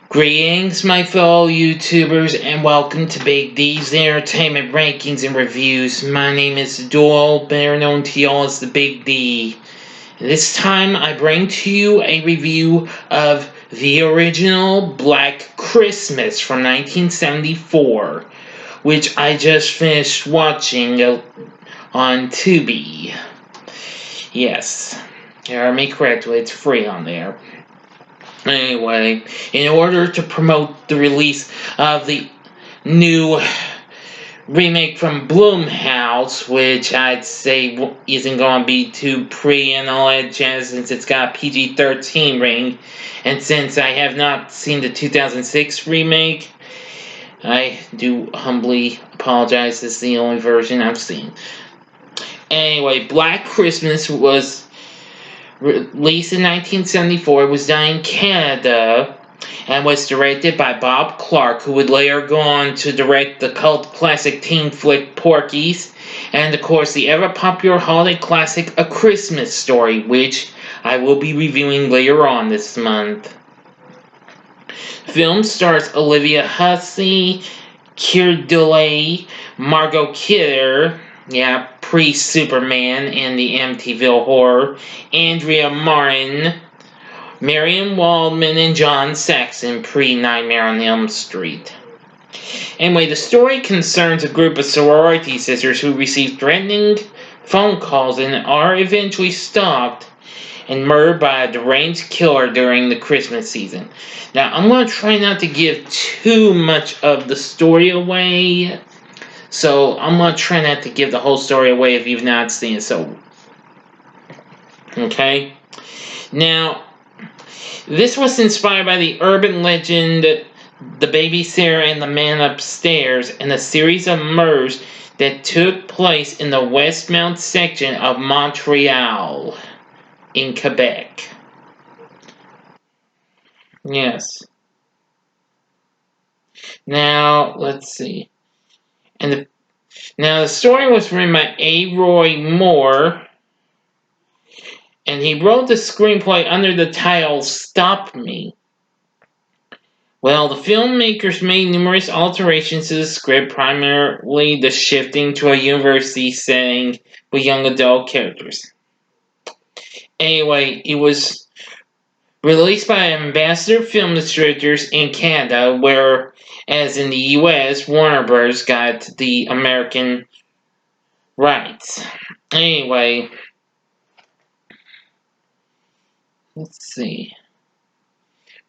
Greetings, my fellow YouTubers, and welcome to Big D's Entertainment Rankings and Reviews. My name is Doyle, better known to y'all as the Big D. This time I bring to you a review of the original Black Christmas from 1974, which I just finished watching on Tubi. Yes, you heard me correctly, it's free on there. Anyway, in order to promote the release of the new remake from Blumhouse, which I'd say isn't going to be too pretty and all that jazz since it's got a PG-13 rating, and since I have not seen the 2006 remake, I do humbly apologize. This is the only version I've seen. Anyway, Black Christmas was released in 1974, it was done in Canada, and was directed by Bob Clark, who would later go on to direct the cult classic teen flick Porky's, and of course the ever-popular holiday classic A Christmas Story, which I will be reviewing later on this month. The film stars Olivia Hussey, Keir Dullea, Margot Kidder, pre-Superman and the Amityville Horror, Andrea Martin, Marion Waldman, and John Saxon, pre-Nightmare on Elm Street. Anyway, the story concerns a group of sorority sisters who receive threatening phone calls and are eventually stalked and murdered by a deranged killer during the Christmas season. Now, I'm going to try not to give too much of the story away, so I'm going to try not to give the whole story away if you've not seen it, so... Okay? Now, this was inspired by the urban legend The Babysitter and the Man Upstairs and a series of murders that took place in the Westmount section of Montreal in Quebec. Yes. Now, let's see. Now, the story was written by A. Roy Moore, and he wrote the screenplay under the title Stop Me. Well, the filmmakers made numerous alterations to the script, primarily the shifting to a university setting with young adult characters. Anyway, it was released by Ambassador Film Distributors in Canada, where, as in the US, Warner Bros. Got the American rights. Anyway, let's see.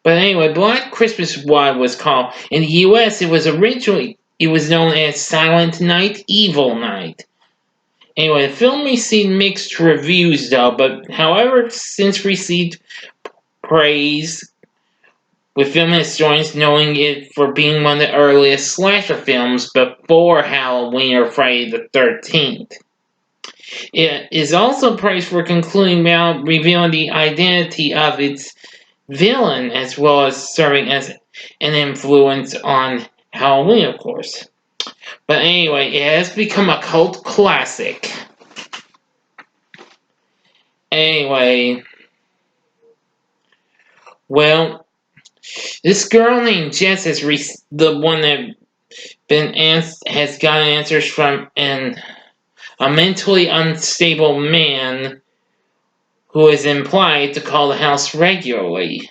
But anyway, Black Christmas was called. In the US, it was known as Silent Night, Evil Night. Anyway, the film received mixed reviews though, but however, since received praise, with film historians knowing it for being one of the earliest slasher films before Halloween or Friday the 13th. It is also praised for concluding without revealing the identity of its villain, as well as serving as an influence on Halloween, of course. But anyway, it has become a cult classic. Anyway, well, this girl named Jess is the one that has gotten answers from a mentally unstable man who is implied to call the house regularly.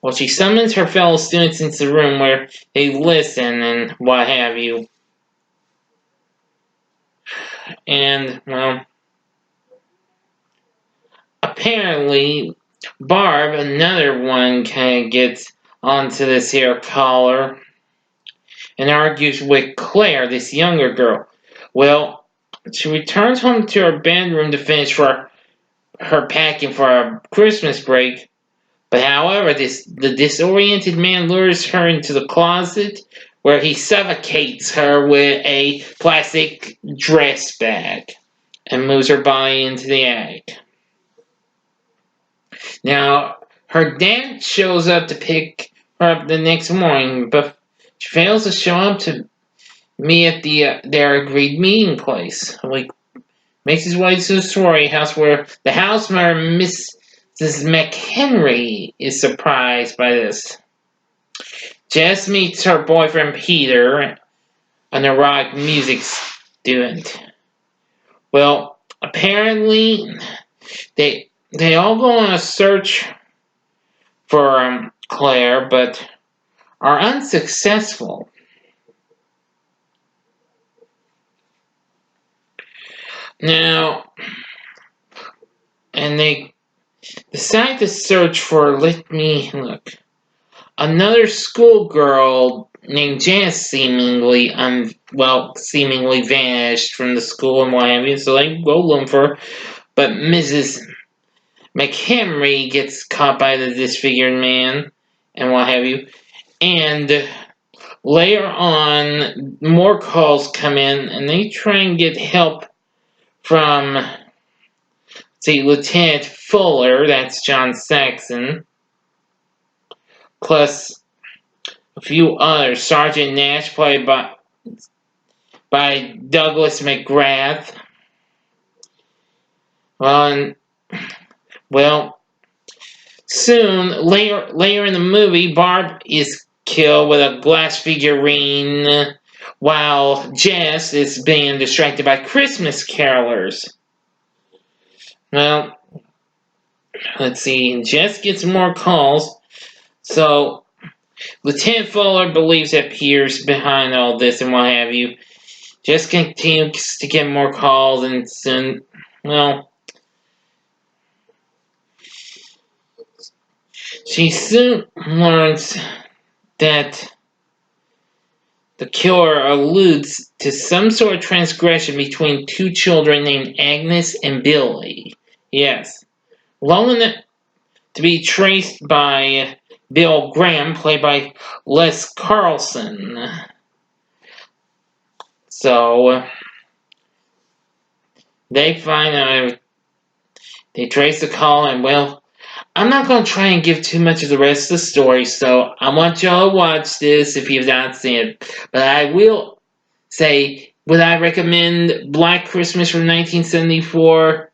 Well, she summons her fellow students into the room where they listen and what have you. And, well, apparently, Barb, another one, kind of gets onto this here caller and argues with Claire, this younger girl. Well, she returns home to her bedroom to finish for her packing for a Christmas break. But however, the disoriented man lures her into the closet where he suffocates her with a plastic dress bag and moves her body into the attic. Now, her dad shows up to pick her up the next morning, but she fails to show up to me at their agreed meeting place. Makes his way to the sorority house where the housemother, Mrs. McHenry, is surprised by this. Jess meets her boyfriend Peter, an erotic music student. Well, apparently they all go on a search for Claire, but are unsuccessful. Now, and they decide to search for, let me look, another schoolgirl named Janice seemingly vanished from the school and what have you, so they go looking for her. But Mrs. McHenry gets caught by the disfigured man and what have you. And later on, more calls come in and they try and get help from, say, Lieutenant Fuller, that's John Saxon, plus a few others. Sergeant Nash, played by Douglas McGrath. Soon, later in the movie, Barb is killed with a glass figurine while Jess is being distracted by Christmas carolers. Well, let's see. Jess gets more calls, so Lieutenant Fuller believes that Peter's behind all this and what have you. Jess continues to get more calls, and soon, well, she soon learns that the killer alludes to some sort of transgression between two children named Agnes and Billy. Yes. Long enough to be traced by Bill Graham, played by Les Carlson. So, they they trace the call, and well, I'm not going to try and give too much of the rest of the story, so I want y'all to watch this if you've not seen it. But I will say, would I recommend Black Christmas from 1974?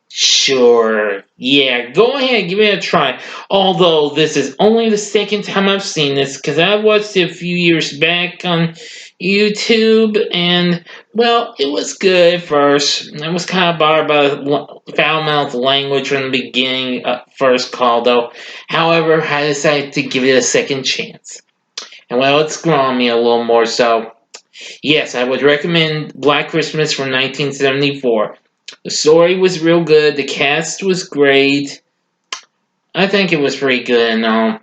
Sure. Yeah, go ahead, give it a try. Although this is only the second time I've seen this, because I watched it a few years back on YouTube, and, well, it was good at first. I was kind of bothered by foul-mouthed language from the beginning, first call, though. However, I decided to give it a second chance. And, well, it's grown on me a little more, so yes, I would recommend Black Christmas from 1974. The story was real good. The cast was great. I think it was pretty good and all.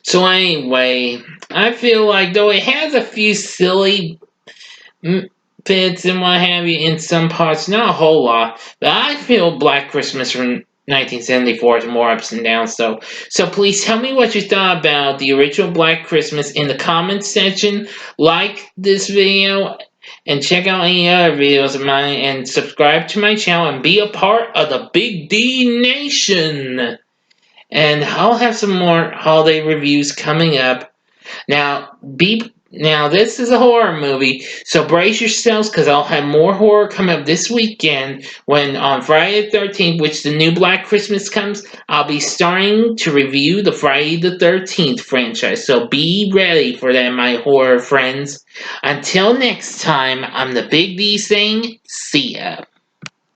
So anyway, I feel like though it has a few silly bits and what have you in some parts, not a whole lot, but I feel Black Christmas from 1974 is more ups and downs. So please tell me what you thought about the original Black Christmas in the comments section. Like this video and check out any other videos of mine and subscribe to my channel and be a part of the Big D Nation. And I'll have some more holiday reviews coming up. Now, this is a horror movie, so brace yourselves because I'll have more horror coming up this weekend when on Friday the 13th, which the new Black Christmas comes, I'll be starting to review the Friday the 13th franchise. So be ready for that, my horror friends. Until next time, I'm the Big D saying, see ya.